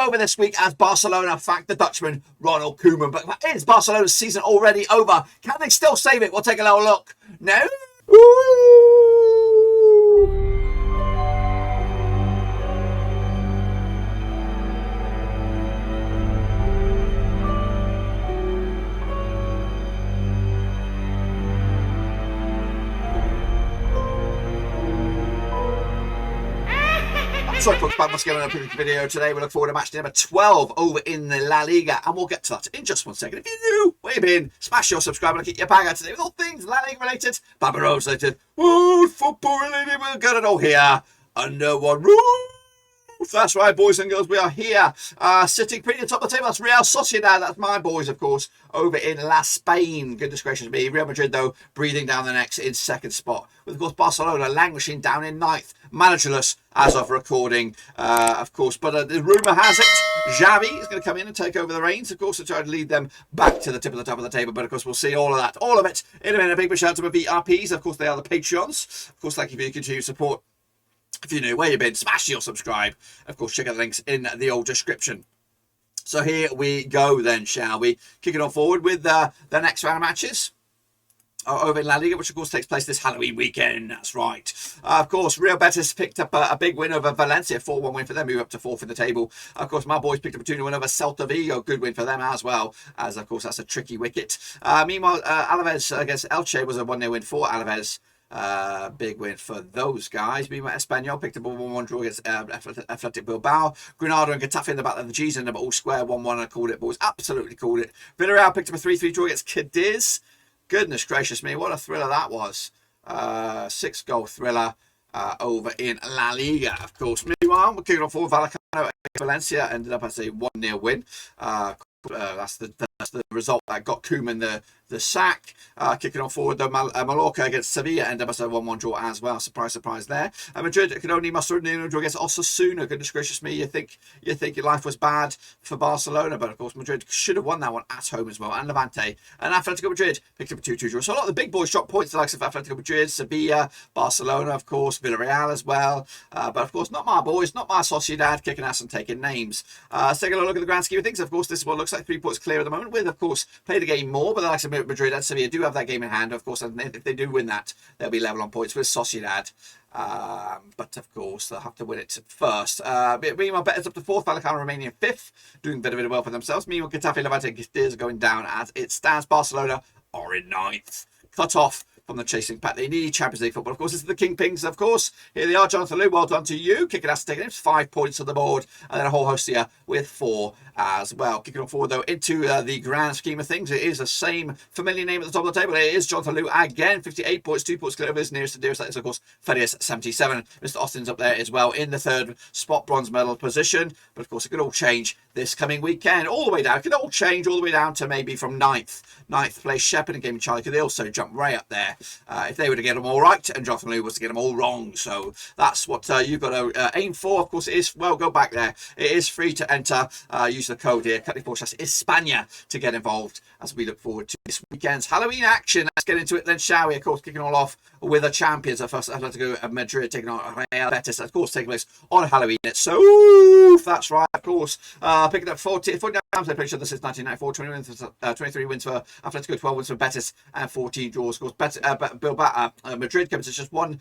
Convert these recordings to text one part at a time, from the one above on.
over this week as Barcelona thank the Dutchman, Ronald Koeman. But is Barcelona's season already over? Can they still save it? We'll take a little look. No? Sorry folks, bad muscular in a video today. We look forward to match number 12 over in the La Liga, and we'll get to that in just 1 second. If you're new, where you been? Smash your subscribe and keep your bag out today with all things La Liga related, Barbaros related, world football related. We'll get it all here under one roof. That's right, boys and girls, we are here sitting pretty atop the table. That's Real Sociedad, that's my boys, of course, over in La Spain. Goodness gracious me. Real Madrid, though, breathing down the necks in second spot, with, of course, Barcelona languishing down in ninth, managerless as of recording, of course. But the rumour has it, Xavi is going to come in and take over the reins, of course, to try to lead them back to the tip of the top of the table. But, of course, we'll see all of that, all of it, in a minute. A big shout out to my VRPs. Of course, they are the Patreons. Of course, thank you for your continued support. If you're new, where you been, smash your subscribe. Of course, check out the links in the old description. So here we go then, shall we? Kicking on forward with the next round of matches over in La Liga, which of course takes place this Halloween weekend. That's right. Of course, Real Betis picked up a big win over Valencia, 4-1 win for them, move up to fourth in the table. Of course, my boys picked up a 2-0 win over Celta Vigo, good win for them as well, as of course that's a tricky wicket. Meanwhile, Alavés against Elche was a 1-0 win for Alavés. Big win for those guys. Meanwhile, Espanyol picked up a 1-1 draw against Atlético Bilbao. Granada and Getafe in the battle of the G's ended up all square 1-1. I called it, boys. Absolutely called it. Villarreal picked up a 3-3 draw against Cádiz. Goodness gracious me, what a thriller that was. 6-goal thriller over in La Liga, of course. Meanwhile, we're kicking off for Vallecano against Valencia. Ended up as a 1-0 win. That's the result that got Koeman the sack. Kicking on forward, though, Mallorca against Sevilla ended up as a 1-1 draw as well. Surprise, surprise there. Madrid could only muster a 0 draw against Osasuna. Goodness gracious me, you think your life was bad for Barcelona, but of course Madrid should have won that one at home as well. And Levante and Atlético Madrid picked up a 2-2 draw. So a lot of the big boys dropped points, the likes of Atlético Madrid, Sevilla, Barcelona, of course, Villarreal as well. But of course, not my boys, not my Sociedad, kicking ass and taking names. Let's take a look at the grand scheme of things. Of course, this one looks like 3 points clear at the moment, with, of course, played a game more, but the likes of Madrid and Sevilla do have that game in hand, of course, and if they do win that, they'll be level on points with Sociedad. But of course, they'll have to win it first. Meanwhile, Betis up to fourth, Vallecano remaining in fifth, doing a bit well for themselves. Meanwhile, Getafe, Levante, and Cádiz going down as it stands. Barcelona are in ninth, cut off from the chasing pack. They need Champions League football. Of course, this is the Kingpins, of course. Here they are, Jonathan Liu. Well done to you. Kicking ass, taking it. 5 points on the board. And then a whole host here with 4 as well. Kicking on forward, though, into the grand scheme of things. It is the same familiar name at the top of the table. It is Jonathan Liu again. 58 points, 2 points clear of his nearest to dearest. That is, of course, Fedius 77. Mr. Austin's up there as well in the third spot, bronze medal position. But, of course, it could all change this coming weekend. All the way down. It could all change all the way down to maybe from ninth place. Shepard and Gaming Charlie could also jump right up there if they were to get them all right, and Jonathan Liu was to get them all wrong. So that's what you've got to aim for. Of course, it is, well, go back there. It is free to enter. Use the code here, España, to get involved as we look forward to this weekend's Halloween action. Let's get into it then, shall we? Of course, kicking all off with the champions. First, Atlético Madrid taking on Real Betis, of course, taking place on Halloween. So that's right, of course. Picking up 49 times they played each other since 1994. 23 wins for Atlético, 12 wins for Betis, and 14 draws. Of course, Bilbao, Madrid comes to just one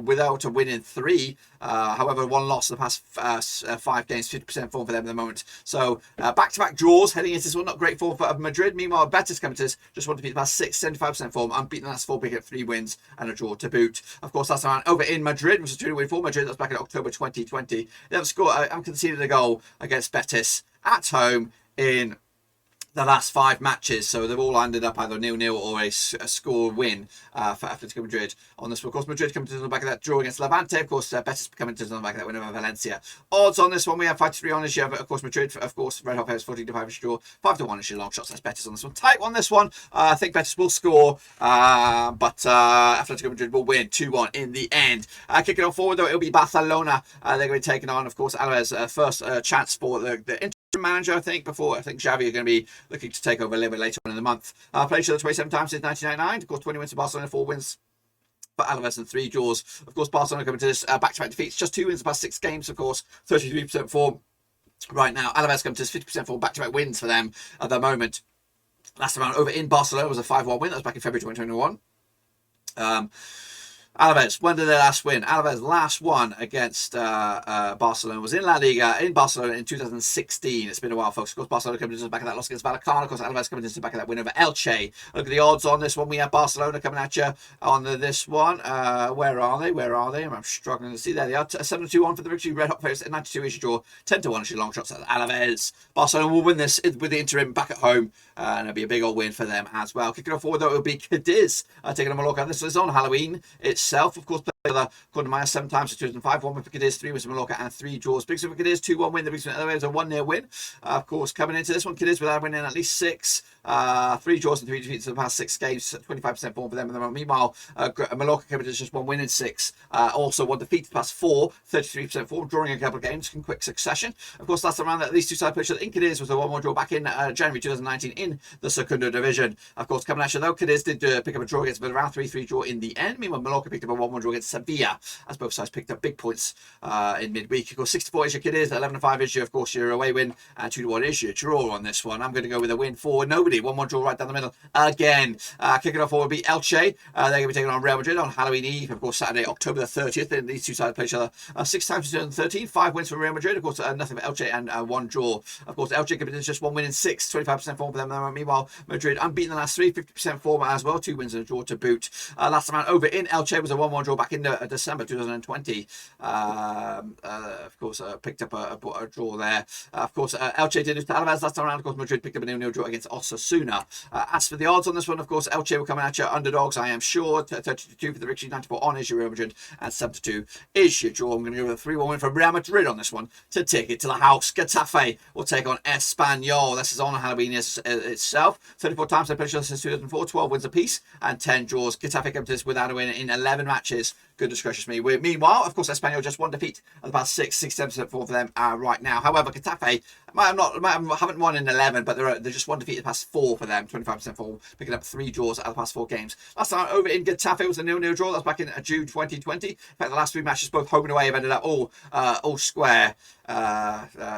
without a win in 3. However, 1 loss in the past 5 games, 50% form for them at the moment. So back-to-back draws heading into this one. Not great form for Madrid. Meanwhile, Betis come to us just want to beat the past 6, 75% form, unbeaten the last 4, picking up 3 wins and a draw to boot. Of course, that's around over in Madrid, which is 2-win for Madrid. That's back in October 2020. They have scored, conceded a goal against Betis at home in the last 5 matches, so they've all ended up either 0-0 or a score win for Atlético Madrid on this one. Of course, Madrid coming to the back of that draw against Levante. Of course, Betis coming to the back of that win over Valencia. Odds on this one, we have 5-3 on this year, but of course, Madrid, of course, Red Hot Pairs 14-5 draw, 5-1 is your long shots. That's Betis on this one. Tight on this one. I think Betis will score, but Atlético Madrid will win 2-1 in the end. Kicking on forward, though, it'll be Barcelona. They're going to be taking on, of course, Alavés' first chance for the manager, I think Xavi are going to be looking to take over a little bit later on in the month. Played each other 27 times since 1999. Of course, 20 wins for Barcelona, 4 wins for Alavés and 3 draws. Of course, Barcelona coming to this back-to-back defeats, just 2 wins the past 6 games. Of course, 33% form. right now. Alavés come to 50% form, back-to-back wins for them at the moment. Last round over in Barcelona was a 5-1 win. That was back in February 2021. Alavés, when did they last win? Alavés last won against Barcelona was in La Liga in Barcelona in 2016. It's been a while, folks. Of course, Barcelona coming into the back of that loss against Vallecano. Of course, Alavés coming into the back of that win over Elche. Look at the odds on this one. We have Barcelona coming at you on this one. Where are they? Where are they? I'm struggling to see. There they are. 7-2 on for the victory. Red hot favorites at 92 is your draw. 10-1 is your long shots at Alavés. Barcelona will win this with the interim back at home. And it'll be a big old win for them as well. Kicking off forward, though, it'll be Cádiz taking a Mallorca. This is on Halloween itself. Of course, according to Maya, 7 times in 2005, 1 win for Cádiz, 3 wins for Mallorca, and 3 draws. Big win for Cádiz, 2-1 win. The big win for Alavés, a 1-0 win. Of course, coming into this one, Cádiz without winning at least 6. 3 draws and 3 defeats in the past 6 games, 25% form for them. And meanwhile, Mallorca coming to just 1 win in 6. Also 1 defeat in the past 4, 33% form, drawing a couple of games in quick succession. Of course, last time around that these two sides played in Cádiz was a 1-1 draw back in January 2019 in the Segunda Division. Of course, coming at you though, Cádiz did pick up a draw against Villarreal, 3-3 draw in the end. Meanwhile, Mallorca picked up a 1-1 draw against Sevilla, as both sides picked up big points in midweek. Of course, 64 is your Cádiz, 11-5 is your, of course, your away win, and 2-1 is your draw on this one. I'm going to go with a win for nobody. 1-1 draw right down the middle again. Kicking off forward will be Elche. They're going to be taking on Real Madrid on Halloween Eve, of course, Saturday, October the 30th. And these two sides play each other 6 times in 2013, 5 wins for Real Madrid, of course, nothing for Elche, and 1 draw. Of course, Elche committed just 1 win in 6, 25% form for them. Meanwhile, Madrid unbeaten the last 3, 50% form as well, 2 wins and a draw to boot. Last time out over in Elche was a 1-1 draw back in December 2020. Of course, picked up a draw there. Of course, Elche did lose to Alavés last time around. Of course, Madrid picked up a 0-0 draw against Osasuna. As for the odds on this one, of course, Elche will come at you underdogs, I am sure. 32 for the victory, 94 on is your Real Madrid, and 7-2 is your draw. I'm going to go with a 3-1 win for Real Madrid on this one to take it to the house. Getafe will take on Espanyol. This is on Halloween itself. 34 times they played since 2004, 12 wins apiece, and 10 draws. Getafe come to this without a win in 11 matches. Goodness gracious me. Meanwhile, of course, Espanyol just 1 defeat at the past 67% form for them right now. However, Getafe haven't won in 11, but they're just 1 defeat at the past 4 for them, 25% form, picking up 3 draws out of the past 4 games. Last time over in Getafe was a 0-0 draw. That was back in June 2020. In fact, the last 3 matches, both home and away, have ended up all square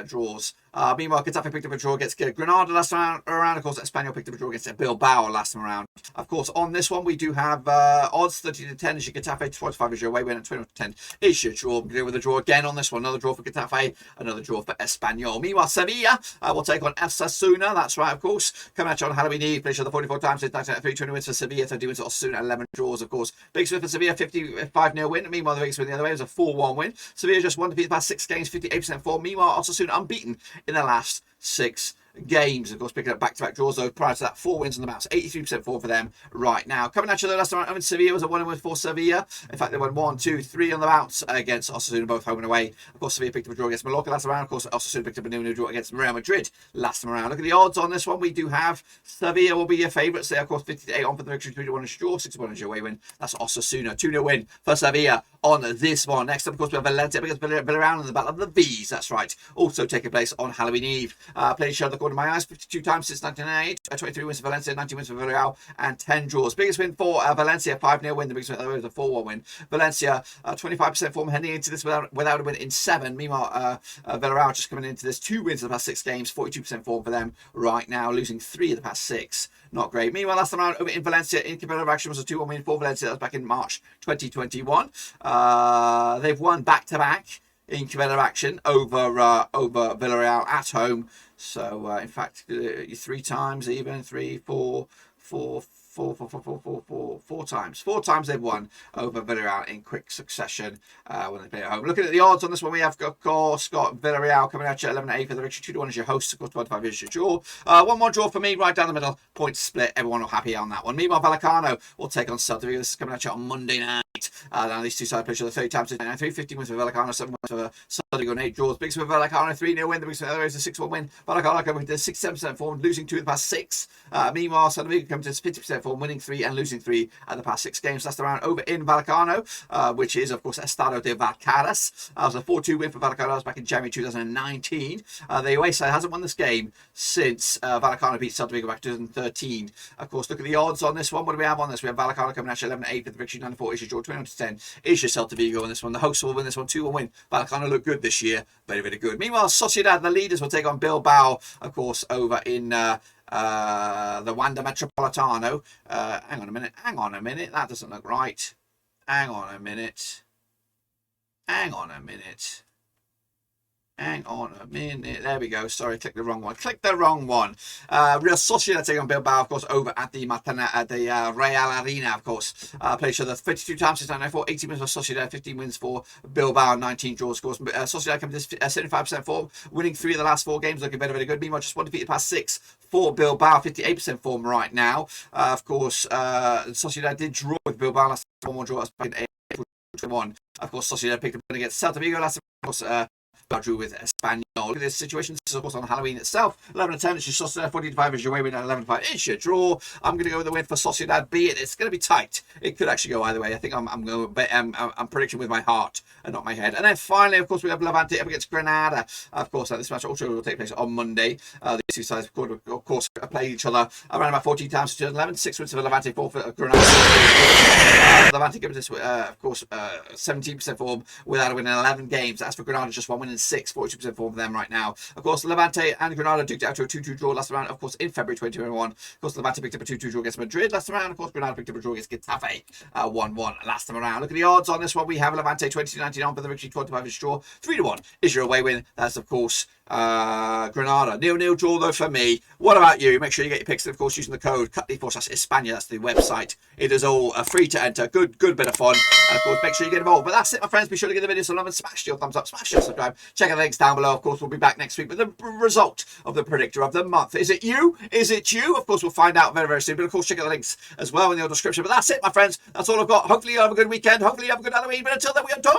draws. Meanwhile, Getafe picked up a draw against Granada last time around. Of course, Espanyol picked up a draw against Bilbao last time around. Of course, on this one, we do have odds 30-10 is your Getafe, 25 is your away win, and 21-10 is your draw. We're going to go with a draw again on this one. Another draw for Getafe, another draw for Espanyol. Meanwhile, Sevilla will take on Osasuna. That's right, of course. Coming at you on Halloween Eve, played each other 44 times since 1993, 20 wins for Sevilla, 30 wins for Osasuna, 11 draws, of course. Big swing for Sevilla, 55-0 win. Meanwhile, the big swing the other way was a 4-1 win. Sevilla just 1 defeat the past 6 games, 58% form. Meanwhile, Osasuna unbeaten in their last 6 games. Of course, picking up back-to-back draws, though. Prior to that, 4 wins on the bounce, 83% form for them right now. Coming at you, though, last time around, Sevilla was a 1-win for Sevilla. In fact, they won 1, 2, 3 on the bounce against Osasuna, both home and away. Of course, Sevilla picked up a draw against Mallorca last time around. Of course, Osasuna picked up a 0-0 draw against Real Madrid last time around. Look at the odds on this one. We do have Sevilla will be your favourites. They are, of course, 50-8 on for the victory, 3-1 is your draw, 6-1 is your away win. That's Osasuna. 2-0 win for Sevilla on this one. Next up, of course, we have Valencia against Villarreal in the Battle of the V's. That's right. Also taking place on Halloween Eve. Played each other, according to my eyes, 52 times since 1998. 23 wins for Valencia, 19 wins for Villarreal, and 10 draws. Biggest win for Valencia, 5-0 win. The biggest win was a 4-1 win. Valencia, 25% form heading into this without a win in 7. Meanwhile, Villarreal just coming into this 2 wins in the past 6 games, 42% form for them right now, losing 3 of the past 6. Not great. Meanwhile, last time around over in Valencia, in competitive action was a 2-1 win for Valencia. That was back in March 2021. They've won back-to-back in competitive action over Villarreal at home. So, in fact, 3 times even, 4 times. 4 times they've won over Villarreal in quick succession when they play at home. Looking at the odds on this one, we have got Villarreal coming out at 11-8 for the victory. 2-1 is your host. Of course, 25 is your draw. 1 more draw for me, right down the middle. Point split. Everyone will happy on that one. Meanwhile, Vallecano will take on Celta. This is coming out on Monday night. Now these two sides play each other 30 times. 3-15 wins for Vallecano, 7 wins for Celta, 8 draws. Big swing for Vallecano, 3-0 win. The big swing for the other is a 6-1 win. Vallecano coming to 67% form, losing 2 in the past 6. Meanwhile, Celta coming to 50% form, winning 3 and losing 3 at the past 6 games. Last round over in Vallecano, which is, of course, Estado de Vallecas. It was a 4-2 win for Vallecano. That was back in January 2019. The away side hasn't won this game since Vallecano beat Celta Vigo back in 2013. Of course, look at the odds on this one. What do we have on this? We have Vallecano coming at 11-8 for the victory, 94 is your draw. score 21-10 is your Celta Vigo in this one. The hosts will win this one, 2-1 win. Vallecano look good this year, very, very good. Meanwhile, Sociedad, the leaders, will take on Bilbao, of course, over in the Wanda Metropolitano. Hang on a minute, that doesn't look right. Hang on a minute. There we go. Sorry, clicked the wrong one. Real Sociedad taking on Bilbao, of course, over at the Real Arena, of course. Played each other 52 times since 1994, 18 wins for Sociedad, 15 wins for Bilbao, 19 draws, of course. Sociedad coming to 75% form, winning 3 of the last 4 games, looking very, very good. Meanwhile, just 1 defeated past 6 for Bilbao, 58% form right now. Of course, Sociedad did draw with Bilbao last time, 1-1 draw in April 21. Of course, Sociedad picked up against Celta Vigo last time, of course. Drew with Espanyol. Look at this situation. This is, of course, on Halloween itself. 11-10. It's your Sociedad. 14-5 is your way win. 11-5 is your draw. I'm going to go with the win for Sociedad. Be it. It's going to be tight. It could actually go either way. I think I'm going to I'm predicting with my heart and not my head. And then finally, of course, we have Levante up against Granada. Of course, this match also will take place on Monday. These two sides, of course, play each other around about 14 times. 11-6 wins for Levante, 4 for Granada. Levante gives this, of course, 17% form without a win in 11 games. That's for Granada, just 1 win in 6, 42% form for them right now. Of course, Levante and Granada duked out to a 2-2 draw last round, of course, in February 2021. Of course, Levante picked up a 2-2 draw against Madrid last round. Of course, Granada picked up a draw against Getafe, 1-1 last time around. Look at the odds on this one. We have Levante 20-19 on for the victory, 25 is draw, 3-1 is your away win. That's, of course, Granada. 0-0 draw, though, for me. What about you? Make sure you get your picks, and of course, using the code CUTLY4/Espanyol. That's the website. It is all free to enter. Good bit of fun. And of course, make sure you get involved. But that's it, my friends. Be sure to give the video some love and smash your thumbs up, smash your subscribe. Check out the links down below. Of course, we'll be back next week with the result of the predictor of the month. Is it you? Is it you? Of course, we'll find out very, very soon. But of course, check out the links as well in the description. But that's it, my friends. That's all I've got. Hopefully, you have a good weekend. Hopefully, you have a good Halloween. But until then, we are done.